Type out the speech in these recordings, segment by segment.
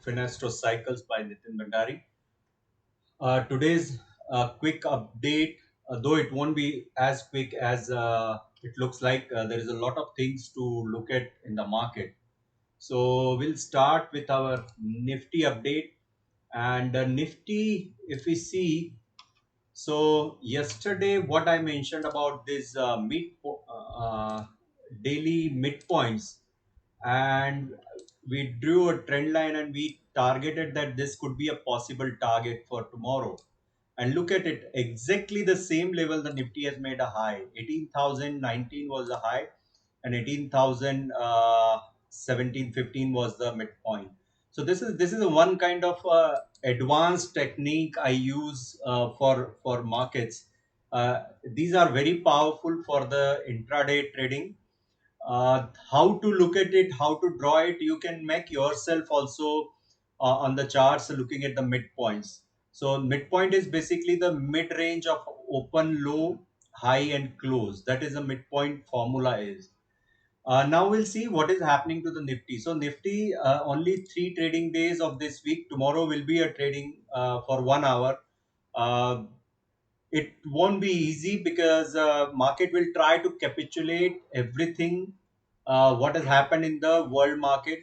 Finastro Cycles by Nitin Bhandari. Today's quick update, though it won't be as quick as it looks like, there is a lot of things to look at in the market. So we'll start with our Nifty update. And Nifty, if we see, so yesterday what I mentioned about this daily midpoints, and we drew a trend line and we targeted that this could be a possible target for tomorrow. And look at it, exactly the same level the Nifty has made a high. 18,019 was the high, and 18,017-15 was the midpoint. So this is a one kind of advanced technique I use for markets. These are very powerful for the intraday trading. How to look at it, how to draw it, you can make yourself also on the charts looking at the midpoints. So midpoint is basically the mid range of open, low, high, and close. That is a midpoint formula is. Now we'll see what is happening to the Nifty. So Nifty, only 3 trading days of this week. Tomorrow will be a trading for 1 hour. Uh, it won't be easy because market will try to capitulate everything what has happened in the world market.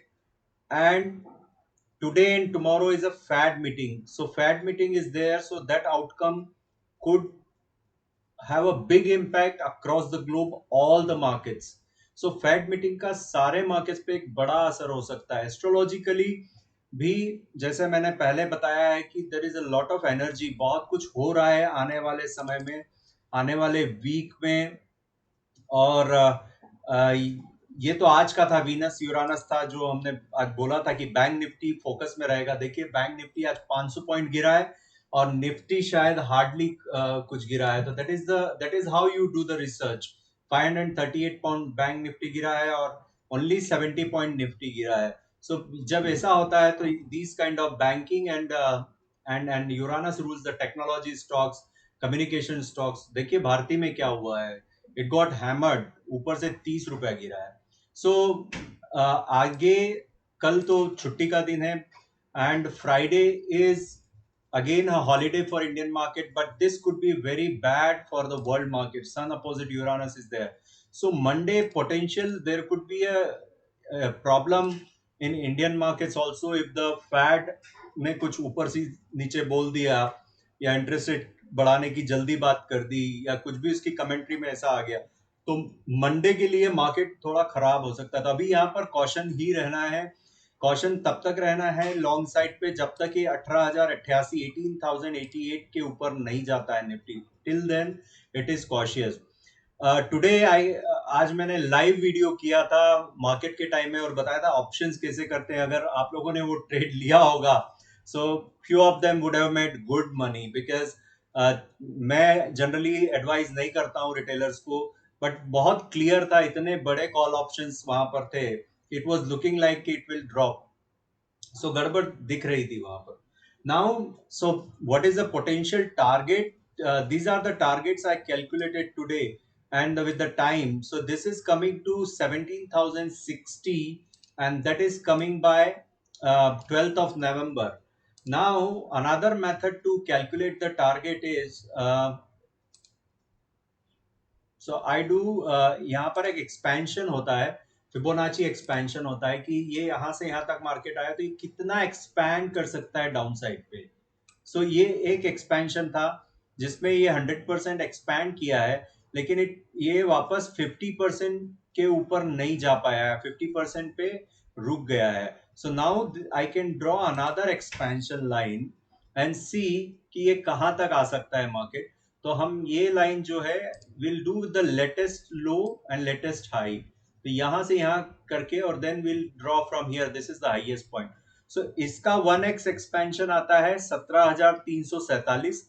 And today and tomorrow is a Fed meeting. So Fed meeting is there, so that outcome could have a big impact across the globe, all the markets. So fade meeting का सारे markets पे एक बड़ा असर हो सकता है astrologically भी। जैसे मैंने पहले बताया है कि there is a lot of energy, बहुत कुछ हो रहा है आने वाले समय में, आने वाले वीक में। और ये तो आज का था, वीनस यूरानस था, जो हमने आज बोला था कि बैंक निफ्टी फोकस में रहेगा। देखिए बैंक निफ्टी आज 500 पॉइंट गिरा है और निफ्टी शायद हार्डली कुछ गिरा है। तो that is how you do the research. 538 point bank Nifty गिरा है और ओनली 70 पॉइंट निफ्टी गिरा है। सो जब ऐसा होता है तो these kind of banking and Uranus rules the technology stocks, communication stocks. देखिए भारती में क्या हुआ है, इट गॉट हैमर्ड, ऊपर से 30 रुपया गिरा है। सो आगे कल तो छुट्टी का दिन है and Friday is again a holiday for Indian market, but this could be very bad for the world market. Sun opposite Uranus is there, so Monday potential there could be a problem in Indian markets also if the Fed ने कुछ ऊपर से नीचे बोल दिया या interest rate बढ़ाने की जल्दी बात कर दी या कुछ भी उसकी कमेंट्री में ऐसा आ गया, तो मंडे के लिए मार्केट थोड़ा खराब हो सकता है। तो अभी यहाँ पर कॉशन ही रहना है। कॉशन तब तक रहना है लॉन्ग साइड पे जब तक ये 18,088 18,088 के ऊपर नहीं जाता है Nifty. Till then it is cautious. Today I आज मैंने लाइव वीडियो किया था मार्केट के टाइम में और बताया था ऑप्शंस कैसे करते हैं। अगर आप लोगों ने वो ट्रेड लिया होगा, so few of them would have made good money because मैं जनरली एडवाइस नहीं करता हूँ रिटेलर्स को, बट बहुत क्लियर था, इतने बड़े कॉल ऑप्शंस वहां पर थे, it was looking like it will drop. So गड़बड़ दिख रही थी वहां पर। Now so what is the potential target? These are the targets I calculated today and with the time. So this is coming to 17,060 and that is coming by 12th of November. Now another method to calculate the target is so I do, यहाँ पर एक expansion होता है, Fibonacci expansion होता है कि ये यहाँ से यहाँ तक मार्केट आया तो ये कितना एक्सपैंड कर सकता है डाउन साइड पे। सो ये एक एक्सपेंशन था जिसमें ये 100% एक्सपैंड किया है, लेकिन ये वापस 50% के ऊपर नहीं जा पाया है, 50% पे रुक गया है। So now I can draw another expansion line and see कि ये कहाँ तक आ सकता है मार्केट। तो हम ये लाइन जो है will do the latest low and latest high, तो यहां से यहां करके और then will draw from here, this is the highest point. So इसका 1x एक्सपेंशन आता है 17,347।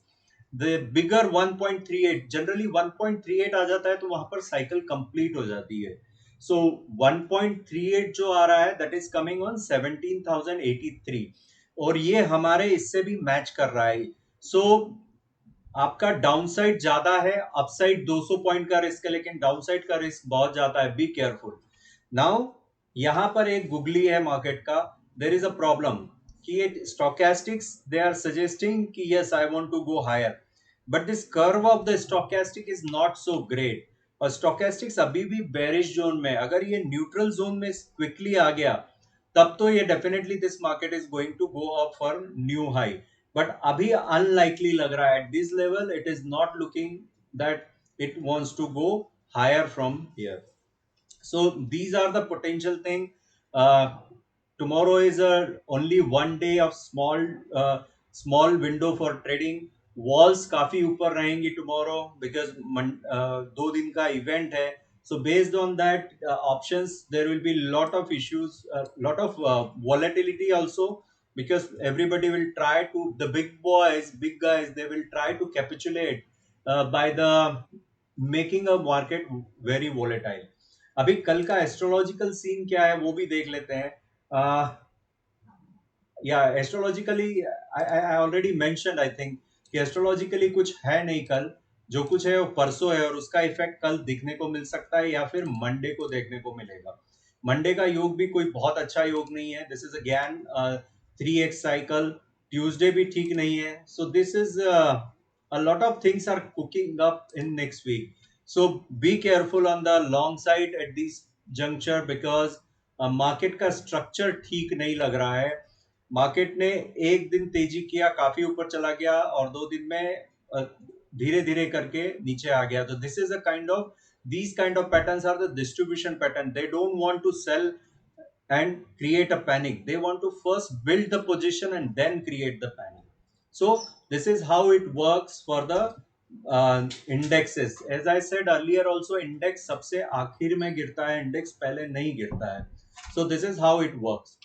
द बिगर 1.38, जनरली 1.38 आ जाता है तो वहां पर साइकिल कंप्लीट हो जाती है। सो 1.38 जो आ रहा है दैट इज कमिंग ऑन 17,083 और ये हमारे इससे भी मैच कर रहा है। सो आपका डाउनसाइड ज्यादा है, अपसाइड 200 पॉइंट का रिस्क है, लेकिन डाउनसाइड का रिस्क बहुत ज्यादा है, बी केयरफुल। नाउ यहां पर एक गुगली है मार्केट का, देयर इज अ प्रॉब्लम कि ये stochastics they are suggesting कि yes I want to go higher, but this curve of the stochastic is not so great, और stochastics अभी भी bearish zone में, अगर ये neutral zone में quickly आ गया तब तो ये definitely this market is going to go up for new high, but अभी unlikely लग रहा है at this level, it is not looking that it wants to go higher from here. So these are the potential thing. Uh, Tomorrow is a only one day of small window for trading. Walls काफी ऊपर रहेंगी tomorrow because 2 दिन का event है. So based on that options, there will be lot of issues, lot of volatility also, because everybody will try to, the big guys, they will try to capitulate by the making a market very volatile. अभी कल का astrological scene क्या है वो भी देख लेते हैं. या astrologically I already mention I think कि एस्ट्रोलॉजिकली कुछ है नहीं कल, जो कुछ है वो परसों है, और उसका इफेक्ट कल दिखने को मिल सकता है या फिर मंडे को देखने को मिलेगा. मंडे का योग भी कोई बहुत अच्छा योग नहीं है. This is again 3x cycle. Tuesday भी ठीक नहीं है. सो this is a lot of things are cooking up in next week. So be careful on the long side at this juncture, because market का स्ट्रक्चर ठीक नहीं लग रहा है. मार्केट ने एक दिन तेजी किया, काफी ऊपर चला गया, और 2 दिन में धीरे धीरे करके नीचे आ गया. तो this is a kind of, these kind of patterns are the distribution pattern. They don't want to sell and create a panic. They want to first build the position and then create the panic. So this is how it works for the indexes. As I said earlier also, index सबसे आखिर में गिरता है, index पहले नहीं गिरता है. So this is how it works.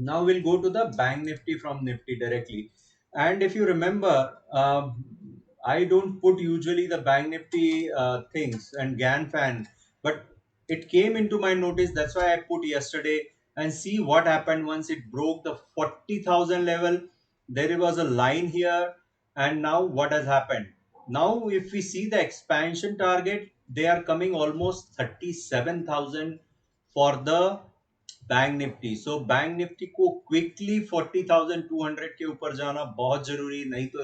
Now we'll go to the bank nifty from nifty directly. And if you remember, I don't put usually the bank nifty things and GAN fan, but it came into my notice. That's why I put yesterday, and see what happened once it broke the 40,000 level. There was a line here, and now what has happened? Now, if we see the expansion target, they are coming almost 37,000 for the bank Nifty. So bank Nifty को quickly 40,200 के ऊपर जाना बहुत जरूरी, नहीं तो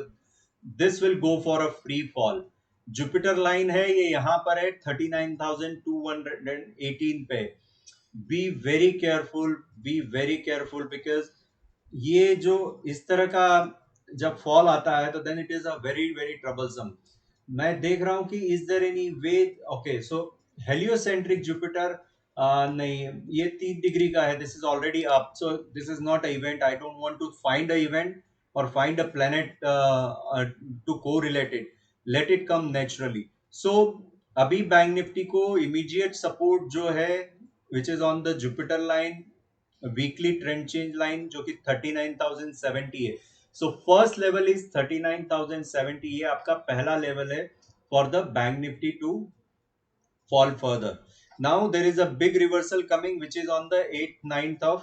this will go for a free fall. Jupiter line है ये यहाँ पर है 39,218 पे. Be very careful, be very careful, because ये जो इस तरह का जब फॉल आता है तो then it is a very very troublesome. मैं देख रहा हूं कि is there any way. Okay, so heliocentric Jupiter नहीं, ये 3 डिग्री का है. This is already up, so this is not a event. I don't want to find a event और फाइंड अ प्लेनेट टू को related. Let it come naturally. So अभी bank Nifty को immediate support जो है which is on the Jupiter line, weekly trend change line, जो कि 39,070 है. So first level is 39,070. ये आपका पहला लेवल है for the Bank Nifty to fall further. Now there is a big reversal coming, which is on the 8th 9th of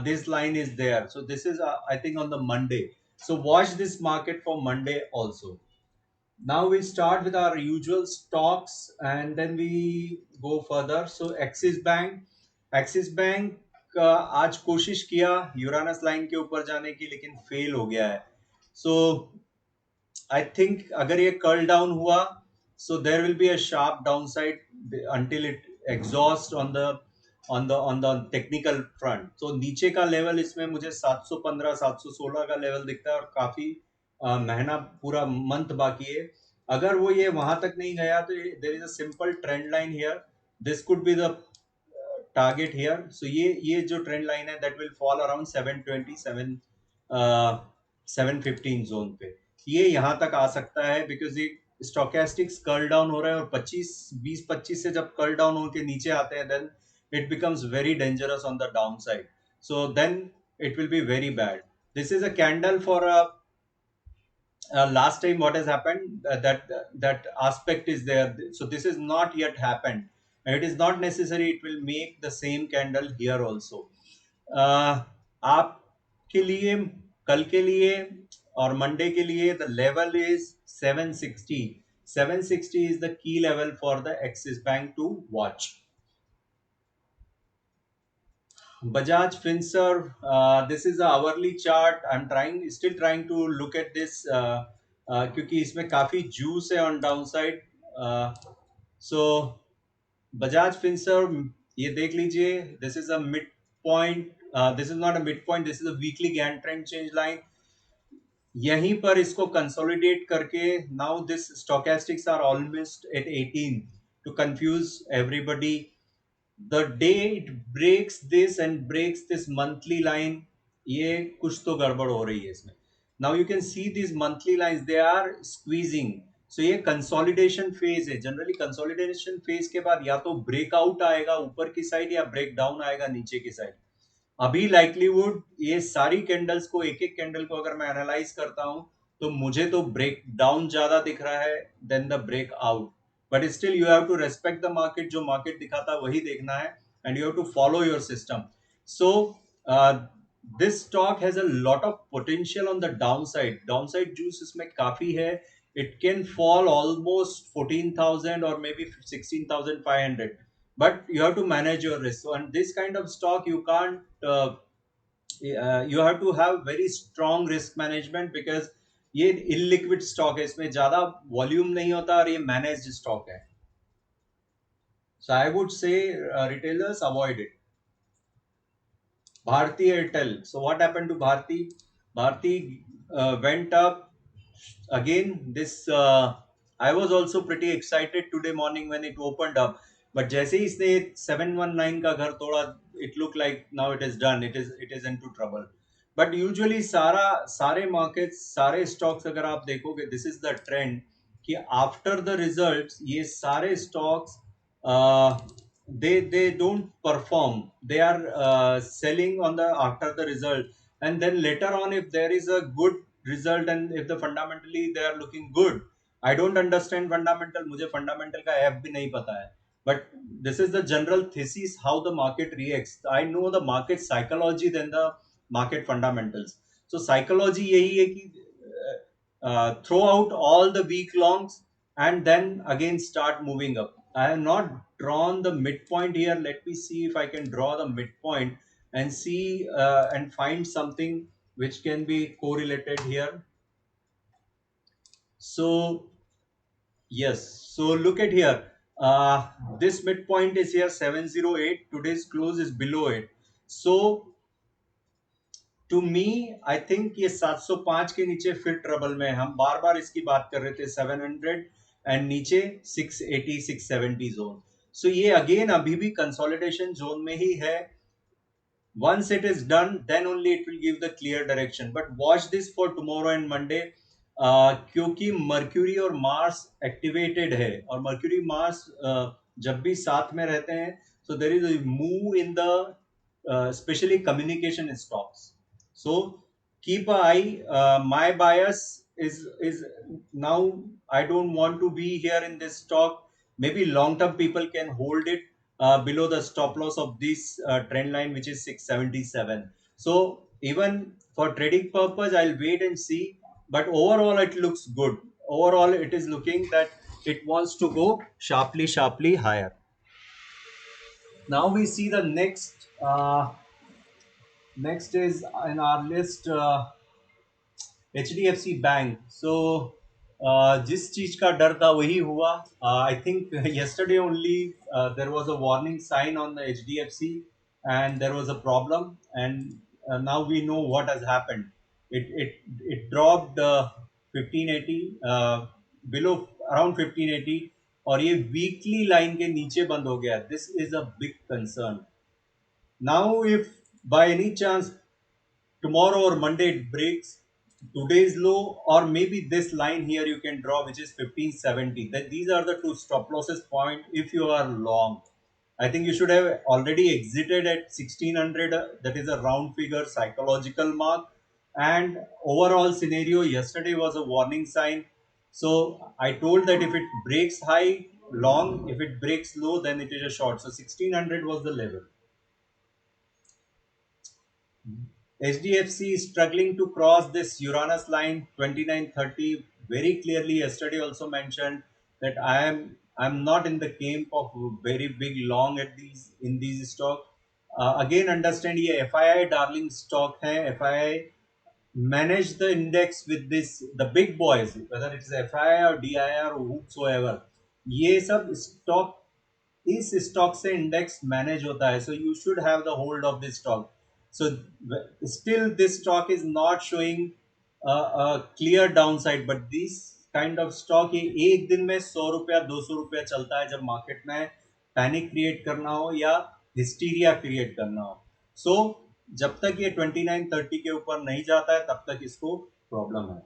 this line is there. So this is I think on the Monday. So watch this market for Monday also. Now we start with our usual stocks and then we go further. So Axis Bank आज कोशिश किया Uranus line के ऊपर जाने की, लेकिन fail हो गया है. सो आई थिंक अगर ये कर्ल डाउन हुआ, so there will be a sharp downside until it exhausts on the technical front. So नीचे का लेवल इसमें मुझे 715 716 का लेवल दिखता है, और काफी महीना पूरा मंथ बाकी है. अगर वो ये वहां तक नहीं गया तो there is a simple trend line here. This could be the target here. So ये जो ट्रेंड लाइन है that will fall around 727 715 zone पे. ये यहाँ तक आ सकता है बिकॉज ये स्टोकेस्टिक्स कर्ल डाउन हो रहा है, और 20-25 से जब कर्ल डाउन होकर नीचे आते हैं then it becomes very dangerous on the down side. So then it will be very bad. This is a candle for last time what has happened, that aspect is there. So this is not yet happened, and it is not necessary it will make the same candle here also. आपके लिए कल के लिए और Monday के लिए the level is 760. 760 is the key level for the Axis Bank to watch. Bajaj Finserv, this is a hourly chart. I'm still trying to look at this क्योंकि इसमें काफी juice है on downside. So Bajaj Finserv, ये देख लीजिए. This is a midpoint. This is not a midpoint. This is a weekly Gann trend change line. यहीं पर इसको कंसोलिडेट करके now this stochastics are almost at 18 to confuse everybody. The day it breaks this and breaks this monthly line, ये कुछ तो गड़बड़ हो रही है इसमें. Now you can see these monthly lines, they are squeezing. So ये consolidation phase है. Generally consolidation phase के बाद या तो breakout आएगा ऊपर की साइड या breakdown आएगा नीचे की साइड. अभी लाइकलीवुड ये सारी कैंडल्स को एक एक कैंडल को अगर मैं एनालाइज करता हूं तो मुझे तो ब्रेक डाउन ज्यादा दिख रहा है then the break out. But still you have to respect the market. जो मार्केट दिखाता है वही देखना है and you have to follow your system. So this stock has a lot of potential on the downside. Downside juice इसमें काफी है. It can fall almost 14,000 or maybe 16,500, but you have to manage your risk. So on this kind of stock you can't you have to have very strong risk management because ये illiquid stock है. इसमें ज्यादा volume नहीं होता और ये managed stock है. So I would say retailers avoid it. Bharti Airtel. So what happened to Bharti? Bharti went up again. This I was also pretty excited today morning when it opened up. But जैसे ही इसने 719 का घर तोड़ा, it looked like now it is done. It is into trouble. But usually सारे markets, सारे stocks अगर आप देखोगे, this is the trend कि after the results ये सारे stocks uh, they don't perform. They are selling on the after the result, and then later on if there is a good result and if the fundamentally they are looking good. I don't understand fundamental. मुझे fundamental का app भी नहीं पता है. But this is the general thesis how the market reacts. I know the market psychology than the market fundamentals. So psychology यही है कि throw out all the weak longs and then again start moving up. I have not drawn the midpoint here. Let me see if I can draw the midpoint and see and find something which can be correlated here. So yes, so look at here. This midpoint is here 708. Today's close is below it. So to me I think ये 705 के नीचे फिर trouble में. हम बार बार इसकी बात कर रहे थे 700 एंड नीचे 680 670 जोन. सो ये अगेन अभी भी कंसोलिडेशन जोन में ही है. once it is done then only it will give the clear direction, but watch this for tomorrow and Monday. क्योंकि मर्क्यूरी और मार्स एक्टिवेटेड है और मर्क्यूरी मार्स जब भी साथ में रहते हैं so there is a move in the especially communication stocks. So keep an eye. My bias is now I don't want to be here in this stock. Maybe long term people can hold it below the stop loss of this trend line, which is 677. So even for trading purpose, I'll wait and see. But overall, it looks good. Overall, it is looking that it wants to go sharply higher. Now we see the next. Next is in our list. HDFC bank. So जिस चीज का डर था वही हुआ. I think yesterday only there was a warning sign on the HDFC and there was a problem, and now we know what has happened. It dropped 1580 below around 1580 और ये weekly line के नीचे बंद हो गया. This is a big concern. Now if by any chance tomorrow or Monday it breaks today's low, or maybe this line here you can draw, which is 1570. That these are the two stop losses point if you are long. I think you should have already exited at 1600. That is a round figure psychological mark. And overall scenario yesterday was a warning sign. So I told that if it breaks high, long, if it breaks low, then it is a short. So 1600 was the level. HDFC is struggling to cross this Uranus line 2930 very clearly. Yesterday also mentioned that I'm not in the camp of very big long at these in these stock. Again understand, ये FII darling stock है. FII manage the index with this the big boys, whether it's FI or DI or whosoever. ये सब stock, इस stock से index manage होता है. So you should have the hold of this stock. So still this stock is not showing clear down side, but this kind of stock ये एक दिन में 100 रुपया 200 रुपया चलता है जब मार्केट में पैनिक क्रिएट करना हो या हिस्टीरिया क्रिएट करना हो. सो जब तक ये 2930 के ऊपर नहीं जाता है तब तक इसको प्रॉब्लम है.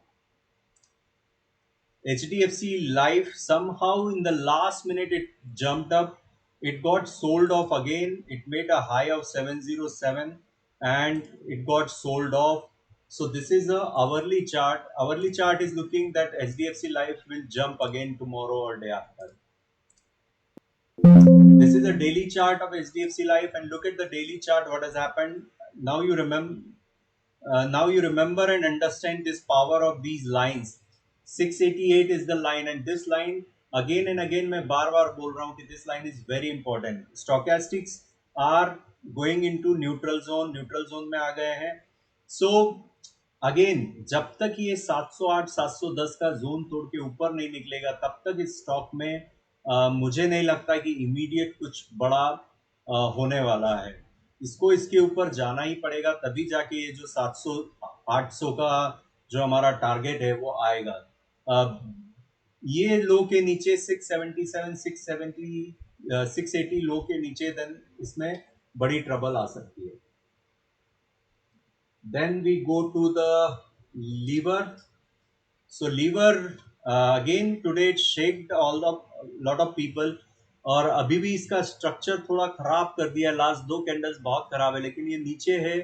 HDFC Life, somehow in the last minute it jumped up. It got sold off again. It made a high of 707 and it got sold off. So this is a hourly chart. Hourly chart is looking that HDFC Life will jump again tomorrow or day after. This is a daily chart of HDFC Life, and look at the daily chart. What has happened? Now you remember. Now you remember and understand this power of these lines. 688 is the line, and this line again and again मैं बार बार बोल रहा हूँ कि this line is very important. Stochastics are going into neutral zone. Neutral zone में आ गए हैं. So again जब तक ये 708 710 का जोन तोड़ के ऊपर नहीं निकलेगा तब तक इस स्टॉक में मुझे नहीं लगता कि इमीडिएट कुछ बड़ा होने वाला है. इसको इसके ऊपर जाना ही पड़ेगा, तभी जाके ये जो 700 800 का जो हमारा टारगेट है वो आएगा. ये लो के नीचे 677 670 680 लो के नीचे देन इसमें बड़ी ट्रबल आ सकती है. Then we go to the lever. So lever again today it shaked all the lot of people. और अभी भी इसका स्ट्रक्चर थोड़ा खराब कर दिया. लास्ट दो कैंडल्स बहुत खराब है, लेकिन ये नीचे है.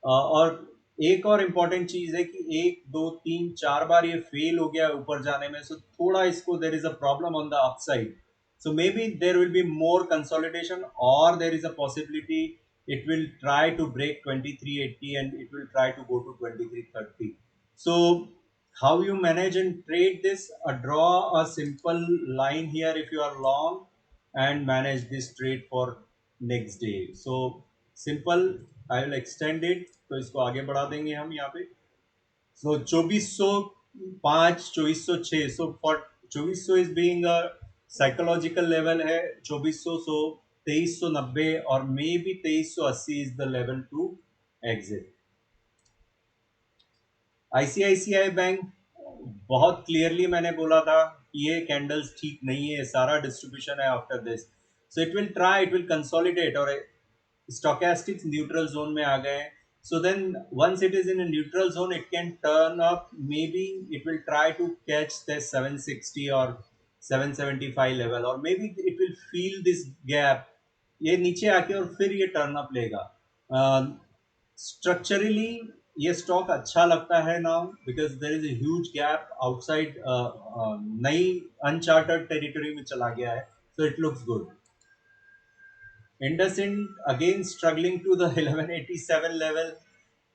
और एक और इम्पॉर्टेंट चीज है कि 1 2 3 4 बार ये फेल हो गया ऊपर जाने में. सो थोड़ा इसको there is a problem on the upside. So maybe there will be more consolidation, or there is a possibility it will try to break 2380 and it will try to go to 2330. So how you manage and trade this? Draw a simple line here if you are long and manage this trade for next day. So simple, I will extend it. तो इसको आगे बढ़ा देंगे हम यहाँ पे. So 2405 2406. So for 2400 is being a psychological level है. 2400 so 2390 और may be 2380 is the level to exit. ICICI bank बहुत क्लियरली मैंने बोला था कि ये कैंडल्स ठीक नहीं है, सारा डिस्ट्रीब्यूशन है after this. So it will try, it will consolidate, और स्टोकेस्टिक्स न्यूट्रल जोन में आ गए. So then once it is in a neutral zone, it can turn up. Maybe it will try to catch the 760 or 775 level, or maybe it will feel this gap. ये नीचे आके और फिर ये turn up लेगा. Structurally ये stock अच्छा लगता है now because there is a huge gap outside. नई अनचार्टर्ड टेरिटरी में चला गया है. So it looks good. IndusInd again struggling to the 1187 level.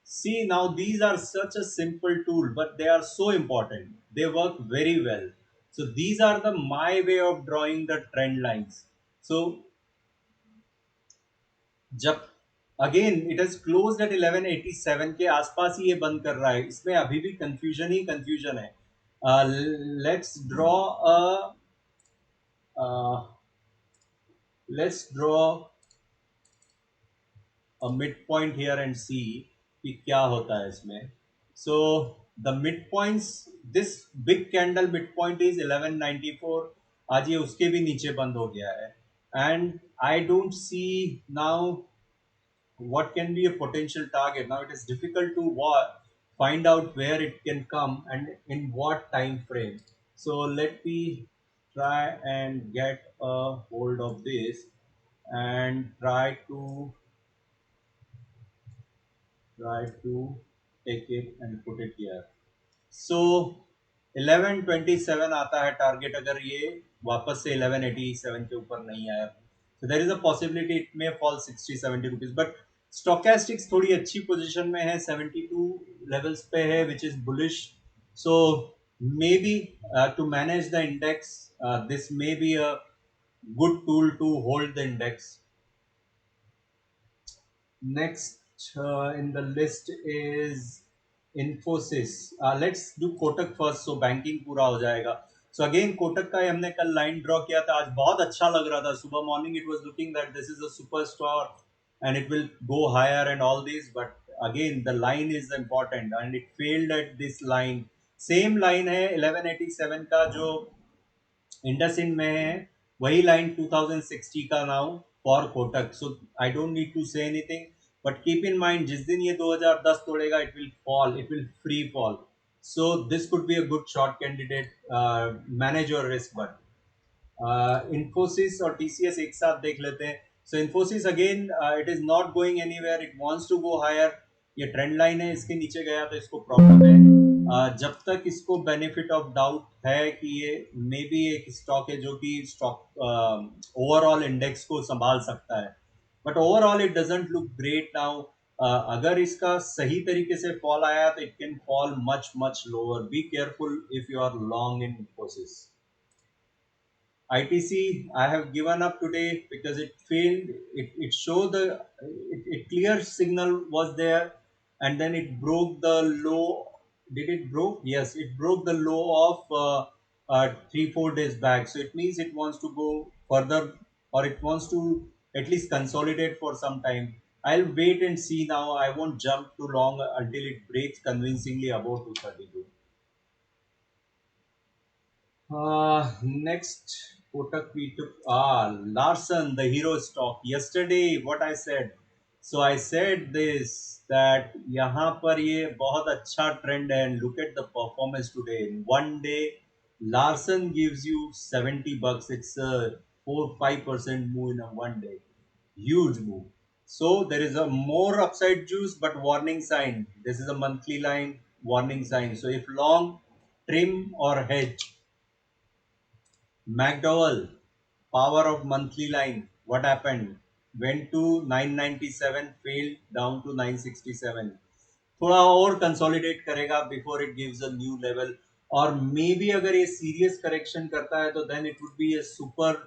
See, now these are such a simple tool, but they are so important. They work very well. So these are the my way of drawing the trend lines. So जब again it has closed eight 1187 के आसपास ही ये बंद कर रहा है. इसमें अभी भी कंफ्यूजन ही कंफ्यूजन है. Let's draw a midpoint here and see कि क्या होता है इसमें. So the midpoints, this big candle midpoint is 1194. आज ये उसके भी नीचे बंद हो गया है. And I don't see now what can be a potential target. Now it is difficult to find out where it can come and in what time frame. So let me try and get a hold of this and try to take it and put it here. So 1127 आता है target अगर ये वापस से 1187 के ऊपर नहीं आया. So there is a possibility it may fall 60-70 rupees. But stochastics थोड़ी अच्छी पोजीशन में है, 72 लेवल्स पे है which is bullish. So maybe to manage the index, this may be a good tool to hold the index. Next in the list is Infosys. Let's do Kotak first, so banking पूरा हो जाएगा. So again Kotak का ही हमने कल line draw किया था. आज बहुत अच्छा लग रहा था. सुबह morning it was looking that this is a superstar and it will go higher and all these, but again the line is important and it failed at this line. Same line है 1187 का जो इंडसइंड में है, वही line 2060 का now for Kotak. So I don't need to say anything, but keep in mind जिस दिन ये 2010 तोड़ेगा it will fall, it will free fall. So this could be a good short candidate. Manage your risk. But Infosys और TCS एक साथ देख लेते हैं. So Infosys again it is not going anywhere, it wants to go higher. ये trend line है, इसके नीचे गया तो इसको प्रॉब्लम है. जब तक इसको बेनिफिट ऑफ डाउट है कि ये मे बी एक स्टॉक है जो कि स्टॉक ओवरऑल इंडेक्स को संभाल सकता है, but overall it doesn't look great now. अगर इसका सही तरीके से फॉल आया तो it can fall much much lower. Be careful if you are long in Infosys. ITC, I have given up today because it failed. It showed it clear signal was there, and then it broke the low. Did it broke? Yes, it broke the low of 3 4 days back. So it means it wants to go further, or it wants to at least consolidate for some time. I'll wait and see now. I won't jump too long until it breaks convincingly above 232. Next, Kotak we took Larson, the hero stock. Yesterday, what I said. So I said this that यहाँ पर ये बहुत अच्छा trend है, and look at the performance today. In one day, Larson gives you $70. It's a 4 5% move in a one day. Huge move. So there is a more upside juice, but warning sign. This is a monthly line, warning sign. So if long, trim or hedge. McDowell, power of monthly line. What happened? Went to 997, failed down to 967. थोड़ा और consolidate करेगा before it gives a new level. और may be अगर ये serious correction करता है तो then it would be a super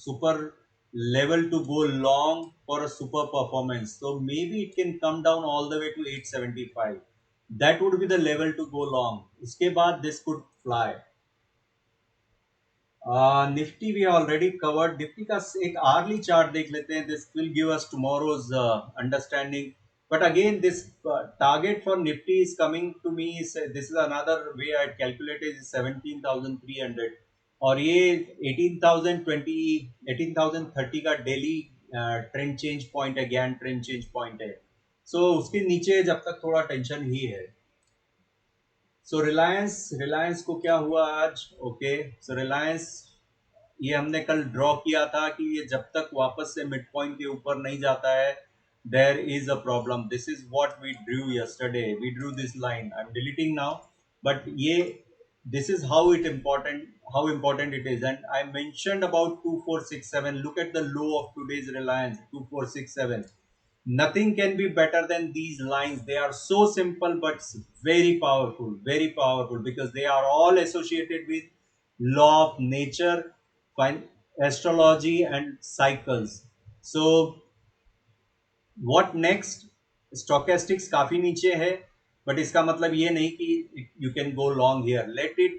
super level to go long for a super performance. So maybe it can come down all the way to 875. That would be the level to go long. उसके बाद this could fly. Nifty we already covered. Nifty का एक early chart देख लेते हैं. This will give us tomorrow's understanding. But again this target for Nifty is coming to me. This is another way I calculated 17,300. और ये 18,020 18,030 का daily trend change point है, ज्ञान ट्रेंड चेंज पॉइंट है. सो उसके नीचे जब तक थोड़ा टेंशन ही है. सो रिलायंस, रिलायंस को क्या हुआ आज? ओके, सो रिलायंस ये हमने कल ड्रॉ किया था कि ये जब तक वापस से मिड पॉइंट के ऊपर नहीं जाता है, there is a problem. This is what we drew yesterday. We drew this line. I am deleting now, but ये this is how it important, how important it is. And I mentioned about 2467. Look at the low of today's Reliance, 2467. Nothing can be better than these lines. They are so simple but very powerful, because they are all associated with law of nature, astrology and cycles. So what next? Stochastics काफी नीचे है, but इसका मतलब ये नहीं कि you can go long here. Let it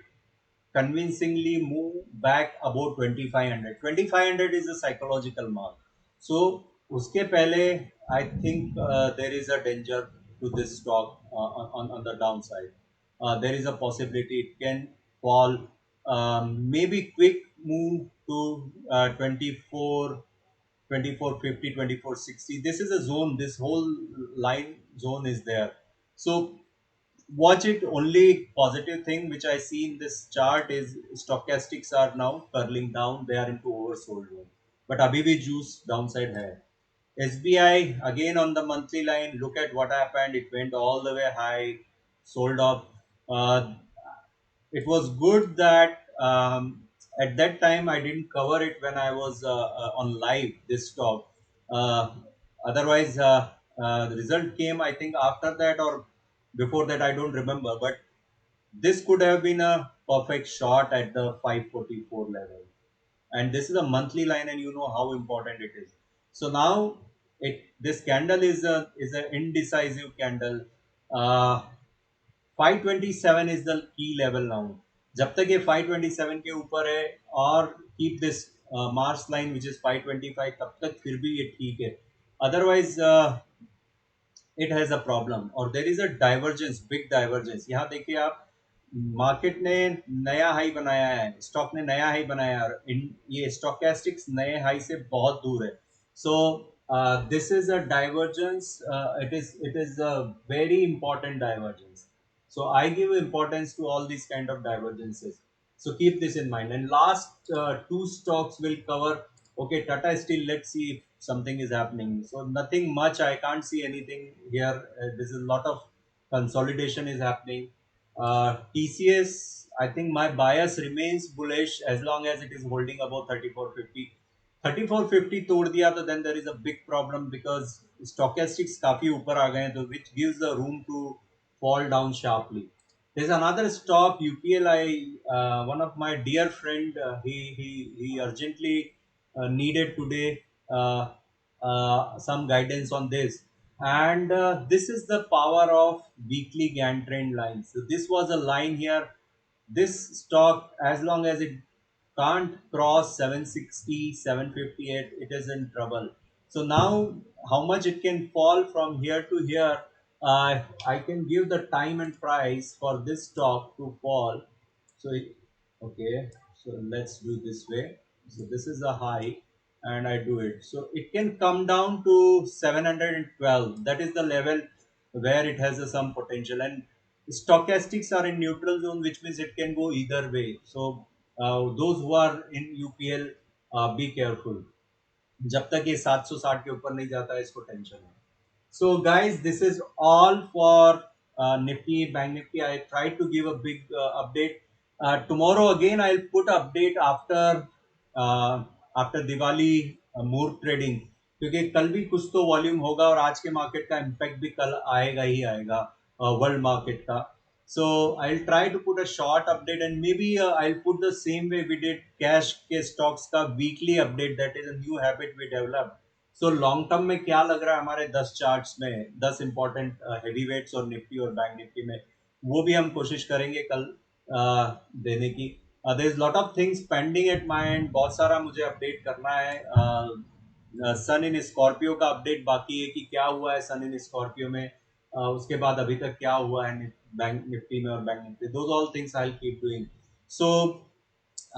convincingly move back above 2500. 2500 is a psychological mark. So उसके पहले I think there is a danger to this stock on the downside. There is a possibility it can fall. Maybe quick move to 24, 2450, 2460. This is a zone. This whole line zone is there. So watch it. Only positive thing which I see in this chart is stochastics are now curling down. They are into oversold zone. But abhi bhi juice downside hai. SBI again on the monthly line. Look at what happened. It went all the way high, sold off. Uh, it was good that at that time I didn't cover it when I was on live this stock. Uh, Otherwise, the result came I think after that or before that, I don't remember. But this could have been a perfect shot at the 544 level. And this is a monthly line, and you know how important it is. So now This candle is a indecisive candle. uh, 527 is the key level now. जब तक ये 527 के ऊपर है और keep this Mars line which is 525, तब तक फिर भी ये ठीक है. Otherwise it has a problem और there is a divergence, big divergence. यहाँ देखिए आप, मार्केट ने नया हाई बनाया है, स्टॉक ने नया हाई बनाया है, और ये स्टोकेस्टिक्स नए हाई से बहुत दूर है. सो this is a divergence. It is a very important divergence. So I give importance to all these kind of divergences. So keep this in mind. And last two stocks will cover. Okay, Tata Steel. Let's see if something is happening. So nothing much. I can't see anything here. This is a lot of consolidation is happening. TCS, I think my bias remains bullish as long as it is holding above 3450. 3450 तोड़ दिया तो then there is a big problem because stochastics काफी ऊपर आ गए हैं, तो which gives the room to fall down sharply. There's another stock UPL. One of my dear friend, he urgently needed today some guidance on this. And this is the power of weekly Gann trend lines. So this was a line here. This stock, as long as it can't cross 760, 758, it is in trouble. So now how much it can fall from here to here, I can give the time and price for this stock to fall. So okay, so let's do this way. So this is a high and I do it. So it can come down to 712. That is the level where it has some potential. And stochastics are in neutral zone, which means it can go either way. So those who are in UPL, be careful. जब तक ये 760 के ऊपर नहीं जाता है, इसको tension है. So guys, this is all for Nifty, Bank Nifty. I tried to give a big update. Tomorrow again, I'll put update uh, after Diwali more trading, क्योंकि कल भी कुछ तो वॉल्यूम होगा और आज के मार्केट का इम्पैक्ट भी कल आएगा ही आएगा वर्ल्ड मार्केट का. So I'll try to put a short update and maybe I'll put the same way we did cash के stocks का weekly update. That is a new habit we developed. So long term में क्या लग रहा है हमारे 10 charts में, 10 important heavy weights और निफ्टी और बैंक निफ्टी में, वो भी हम कोशिश करेंगे कल देने की. There is lot of things pending at my end. बहुत सारा मुझे अपडेट करना है. सन इन स्कॉर्पियो का अपडेट बाकी है कि क्या हुआ है सन इन स्कॉर्पियो में. उसके बाद अभी तक क्या हुआ है बैंक निफ्टी में और bank Nifty. Those all things I will keep doing. So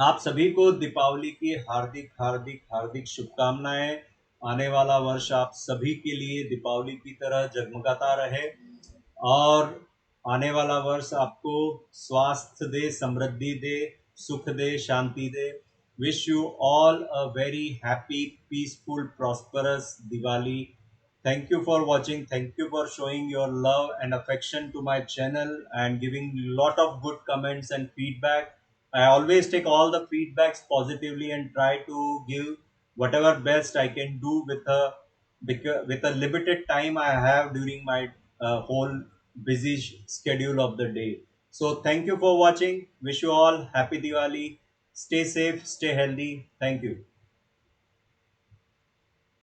आप सभी को दीपावली की हार्दिक हार्दिक हार्दिक शुभकामनाएं. आने वाला वर्ष आप सभी के लिए दीपावली की तरह जगमगाता रहे और आने वाला वर्ष आपको स्वास्थ्य दे, समृद्धि दे, सुख दे, शांति दे. Wish you all a very happy, peaceful, prosperous Diwali. Thank you for watching. Thank you for showing your love and affection to my channel and giving lot of good comments and feedback. I always take all the feedbacks positively and try to give whatever best I can do with a limited time I have during my whole busy schedule of the day. So thank you for watching. Wish you all happy Diwali. Stay safe, stay healthy. Thank you.